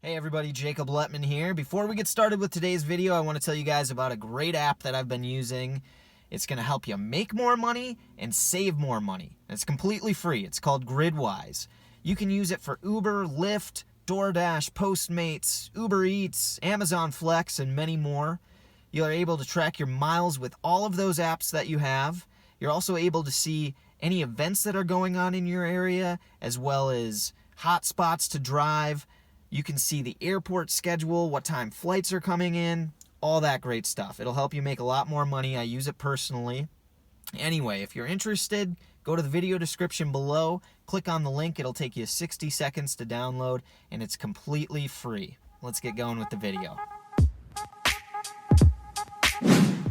Hey everybody, Jacob Letman here. Before we get started with today's video, I want to tell you guys about a great app that I've been using. It's going to help you make more money and save more money. It's completely free. It's called Gridwise. You can use it for Uber, Lyft, DoorDash, Postmates, Uber Eats, Amazon Flex, and many more. You are able to track your miles with all of those apps that you have. You're also able to see any events that are going on in your area, as well as hot spots to drive. You can see the airport schedule, what time flights are coming in, all that great stuff. It'll help you make a lot more money. I use it personally. Anyway, if you're interested, go to the video description below, click on the link. It'll take you 60 seconds to download, and it's completely free. Let's get going with the video.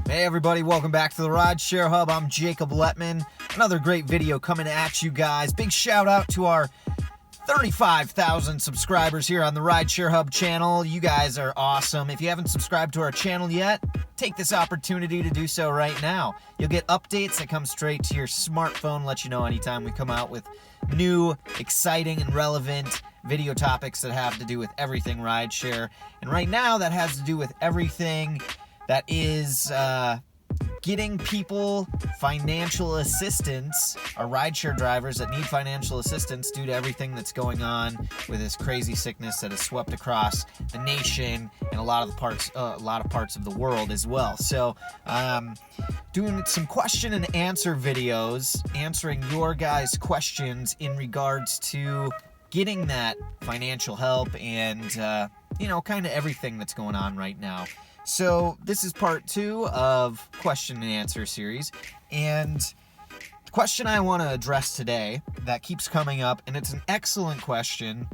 Hey everybody, welcome back to the Rideshare Hub. I'm Jacob Letman. Another great video coming at you guys. Big shout out to our 35,000 subscribers here on the Rideshare Hub channel. You guys are awesome. If you haven't subscribed to our channel yet, take this opportunity to do so right now. You'll get updates that come straight to your smartphone, let you know anytime we come out with new, exciting, and relevant video topics that have to do with everything rideshare. And right now, that has to do with everything that is getting people financial assistance, our rideshare drivers that need financial assistance due to everything that's going on with this crazy sickness that has swept across the nation and a lot of parts of the world as well. So, doing some question and answer videos, answering your guys' questions in regards to getting that financial help and kind of everything that's going on right now. So this is part 2 of question and answer series, and the question I want to address today that keeps coming up, and it's an excellent question,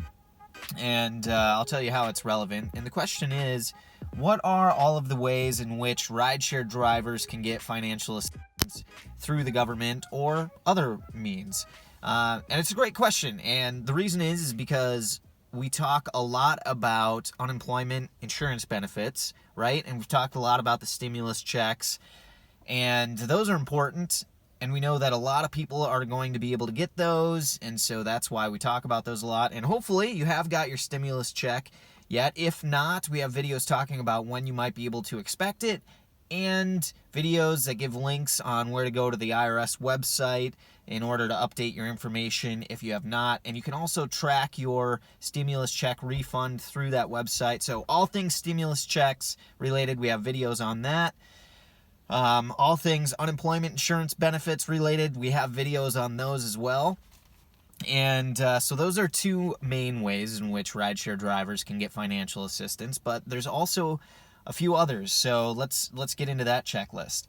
and I'll tell you how it's relevant. And the question is, what are all of the ways in which rideshare drivers can get financial assistance through the government or other means? And it's a great question, and the reason is because we talk a lot about unemployment insurance benefits, right? And we've talked a lot about the stimulus checks, and those are important. And we know that a lot of people are going to be able to get those, and so that's why we talk about those a lot. And hopefully you have got your stimulus check yet. If not, we have videos talking about when you might be able to expect it, and videos that give links on where to go to the IRS website in order to update your information if you have not. And you can also track your stimulus check refund through that website. So all things stimulus checks related, we have videos on that. All things unemployment insurance benefits related, we have videos on those as well. And so those are two main ways in which rideshare drivers can get financial assistance, but there's also a few others. So let's get into that checklist.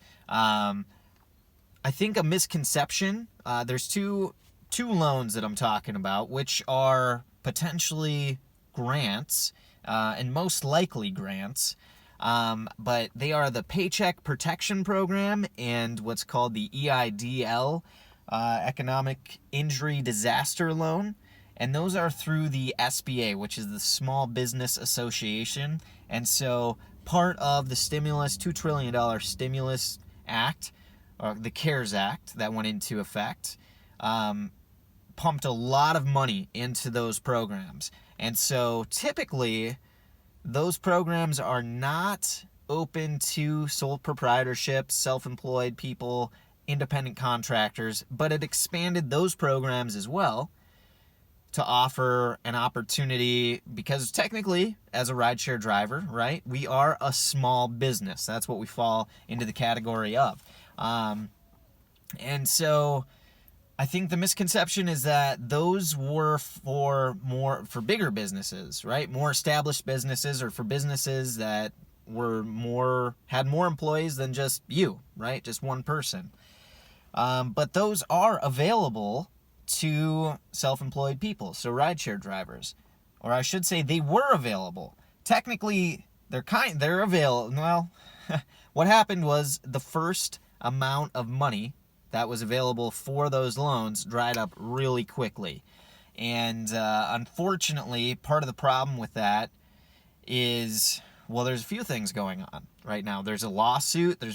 I think a misconception, there's two loans that I'm talking about, which are potentially grants, and most likely grants, but they are the Paycheck Protection Program and what's called the EIDL, Economic Injury Disaster Loan, and those are through the SBA, which is the Small Business Association. And so part of the stimulus, $2 trillion stimulus act, or the CARES Act that went into effect, pumped a lot of money into those programs. And so typically, those programs are not open to sole proprietorship, self-employed people, independent contractors, but it expanded those programs as well to offer an opportunity, because technically, as a rideshare driver, right, we are a small business. That's what we fall into the category of. And so I think the misconception is that those were for bigger businesses, right? More established businesses, or for businesses that had more employees than just you, right? Just one person. But those are available to self-employed people, so rideshare drivers, or I should say they were available. Technically, they're available. Well, what happened was the first amount of money that was available for those loans dried up really quickly. And unfortunately, part of the problem with that is, well, there's a few things going on right now. There's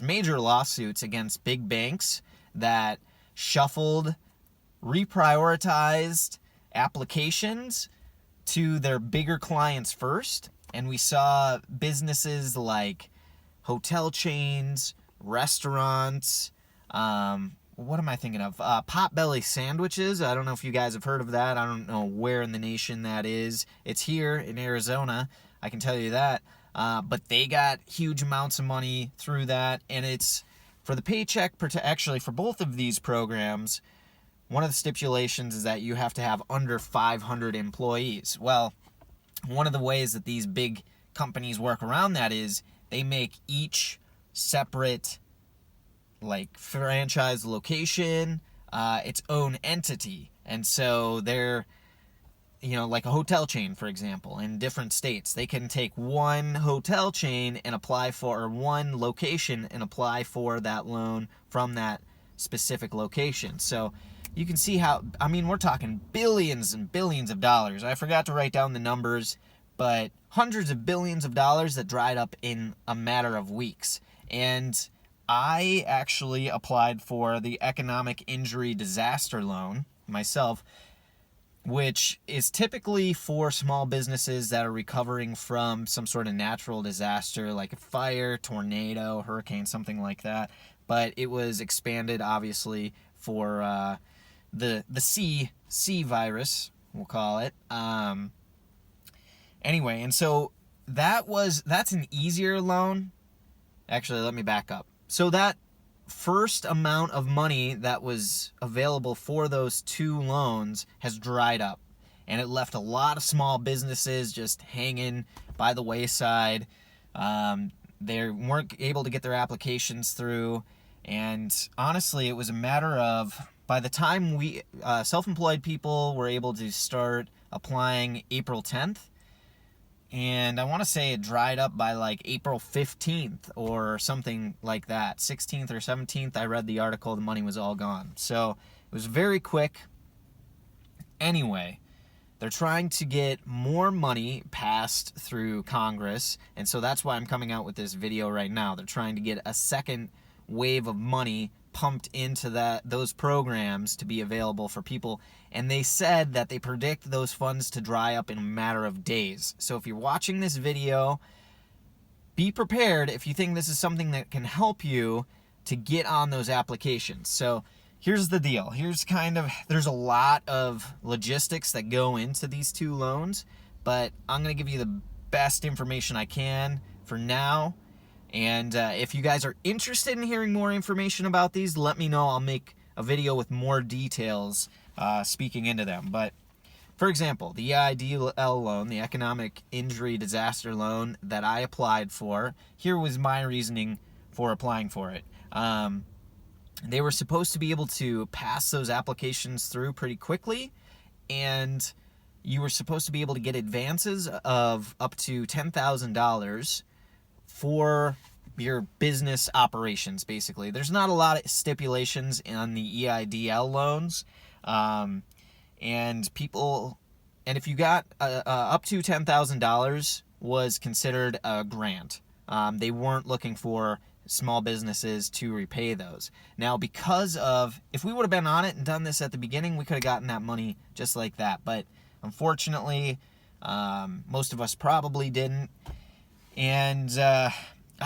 major lawsuits against big banks that shuffled, reprioritized applications to their bigger clients first, and we saw businesses like hotel chains, restaurants, what am I thinking of? Potbelly sandwiches. I don't know if you guys have heard of that. I don't know where in the nation that is. It's here in Arizona, I can tell you that. But they got huge amounts of money through that, and it's for the paycheck, actually for both of these programs, one of the stipulations is that you have to have under 500 employees. Well, one of the ways that these big companies work around that is they make each separate, like, franchise location its own entity. And so they're, like a hotel chain, for example, in different states. They can take one hotel chain and apply for, or one location and apply for that loan from that specific location. So you can see how, we're talking billions and billions of dollars. I forgot to write down the numbers, but hundreds of billions of dollars that dried up in a matter of weeks. And I actually applied for the economic injury disaster loan myself, which is typically for small businesses that are recovering from some sort of natural disaster, like a fire, tornado, hurricane, something like that. But it was expanded, obviously, for the C virus, we'll call it. Anyway, and so that's an easier loan. Actually, let me back up. So that first amount of money that was available for those two loans has dried up, and it left a lot of small businesses just hanging by the wayside. They weren't able to get their applications through, and honestly, it was a matter of, by the time we self-employed people were able to start applying April 10th, and I want to say it dried up by like April 15th or something like that. 16th or 17th, I read the article, the money was all gone. So it was very quick. Anyway, they're trying to get more money passed through Congress, and so that's why I'm coming out with this video right now. They're trying to get a second wave of money pumped into those programs to be available for people, and they said that they predict those funds to dry up in a matter of days. So if you're watching this video, be prepared if you think this is something that can help you to get on those applications. So here's the deal. There's a lot of logistics that go into these two loans, but I'm going to give you the best information I can for now. And if you guys are interested in hearing more information about these, let me know. I'll make a video with more details speaking into them. But, for example, the EIDL loan, the Economic Injury Disaster Loan that I applied for, here was my reasoning for applying for it. They were supposed to be able to pass those applications through pretty quickly, and you were supposed to be able to get advances of up to $10,000 for your business operations, basically. There's not a lot of stipulations on the EIDL loans, and if you got up to $10,000 was considered a grant. They weren't looking for small businesses to repay those. Now, if we would have been on it and done this at the beginning, we could have gotten that money just like that. But unfortunately, most of us probably didn't. And I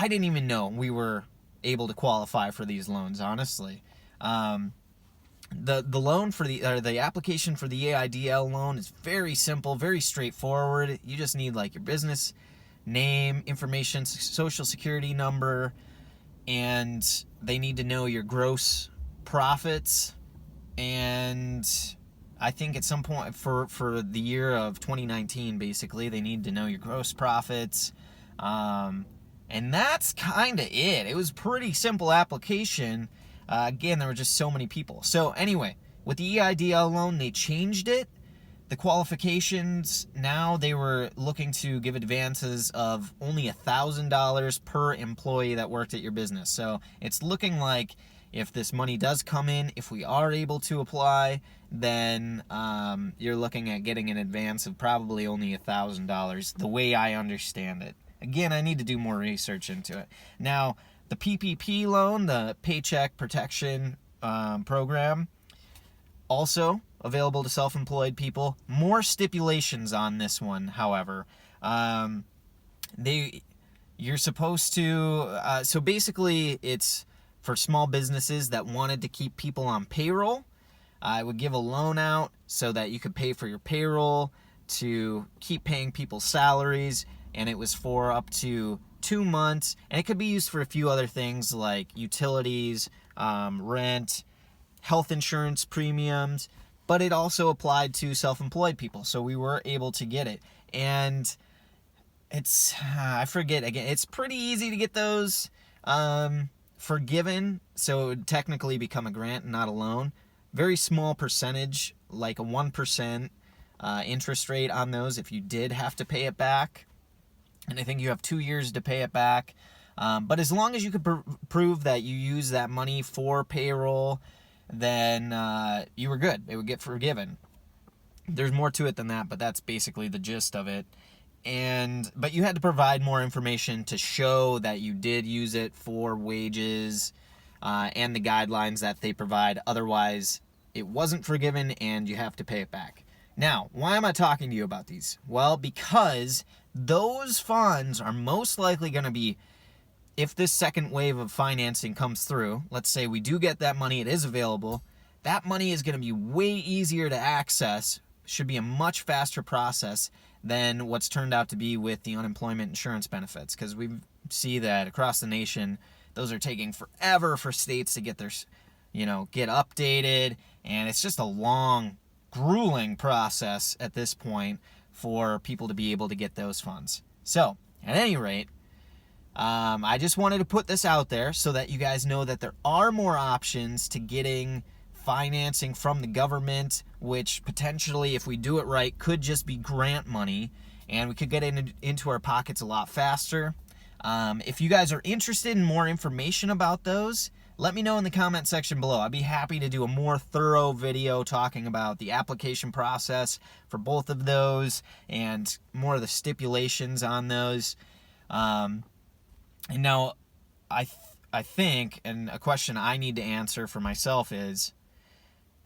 didn't even know we were able to qualify for these loans, honestly. The loan for the application for the EIDL loan is very simple, very straightforward. You just need like your business name, information, social security number, and they need to know your gross profits. And I think at some point for the year of 2019, basically, they need to know your gross profits. And that's kind of it. It was a pretty simple application. Again, there were just so many people. So anyway, with the EIDL loan, they changed it. The qualifications, now they were looking to give advances of only $1,000 per employee that worked at your business. So it's looking like if this money does come in, if we are able to apply, then you're looking at getting an advance of probably only $1,000, the way I understand it. Again, I need to do more research into it. Now, the PPP loan, the Paycheck Protection Program, also available to self-employed people. More stipulations on this one, however. You're supposed to, so basically it's for small businesses that wanted to keep people on payroll. I would give a loan out so that you could pay for your payroll to keep paying people's salaries, and it was for up to 2 months, and it could be used for a few other things like utilities, rent, health insurance premiums, but it also applied to self-employed people, so we were able to get it. And it's, I forget, again, it's pretty easy to get those forgiven, so it would technically become a grant and not a loan. Very small percentage, like a 1% interest rate on those if you did have to pay it back. And I think you have 2 years to pay it back. But as long as you could prove that you use that money for payroll, then you were good. It would get forgiven. There's more to it than that, but that's basically the gist of it. But you had to provide more information to show that you did use it for wages and the guidelines that they provide. Otherwise, it wasn't forgiven and you have to pay it back. Now, why am I talking to you about these? Well, because those funds are most likely going to be, if this second wave of financing comes through, let's say we do get that money, it is available, that money is going to be way easier to access, should be a much faster process than what's turned out to be with the unemployment insurance benefits, because we see that across the nation, those are taking forever for states to get their, get updated, and it's just a long, grueling process at this point for people to be able to get those funds. So, at any rate, I just wanted to put this out there so that you guys know that there are more options to getting financing from the government, which potentially, if we do it right, could just be grant money, and we could get into our pockets a lot faster. If you guys are interested in more information about those, let me know in the comment section below. I'd be happy to do a more thorough video talking about the application process for both of those and more of the stipulations on those. And now, I think, and a question I need to answer for myself is,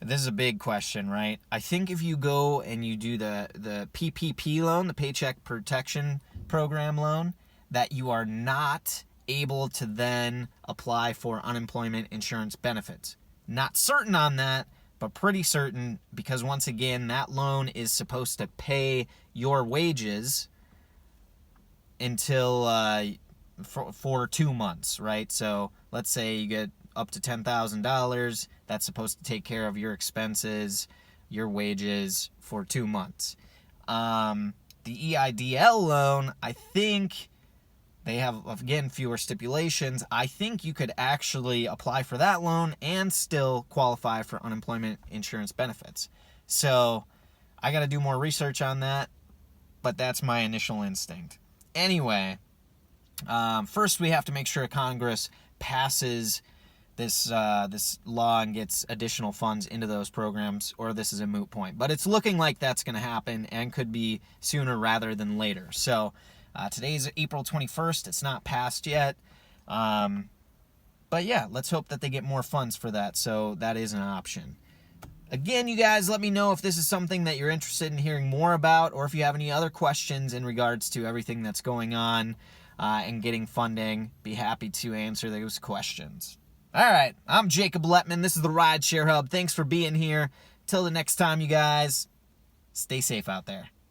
this is a big question, right? I think if you go and you do the PPP loan, the Paycheck Protection Program loan, that you are not able to then apply for unemployment insurance benefits. Not certain on that, but pretty certain, because once again, that loan is supposed to pay your wages until for 2 months, right? So let's say you get up to $10,000, that's supposed to take care of your expenses, your wages for 2 months. The EIDL loan, I think they have, again, fewer stipulations. I think you could actually apply for that loan and still qualify for unemployment insurance benefits. So I got to do more research on that, but that's my initial instinct. Anyway, first we have to make sure Congress passes this law and gets additional funds into those programs, or this is a moot point. But it's looking like that's going to happen and could be sooner rather than later. So today's April 21st. It's not passed yet. But yeah, let's hope that they get more funds for that. So that is an option. Again, you guys, let me know if this is something that you're interested in hearing more about, or if you have any other questions in regards to everything that's going on and getting funding. Be happy to answer those questions. All right, I'm Jacob Letman. This is the Rideshare Hub. Thanks for being here. Till the next time, you guys, stay safe out there.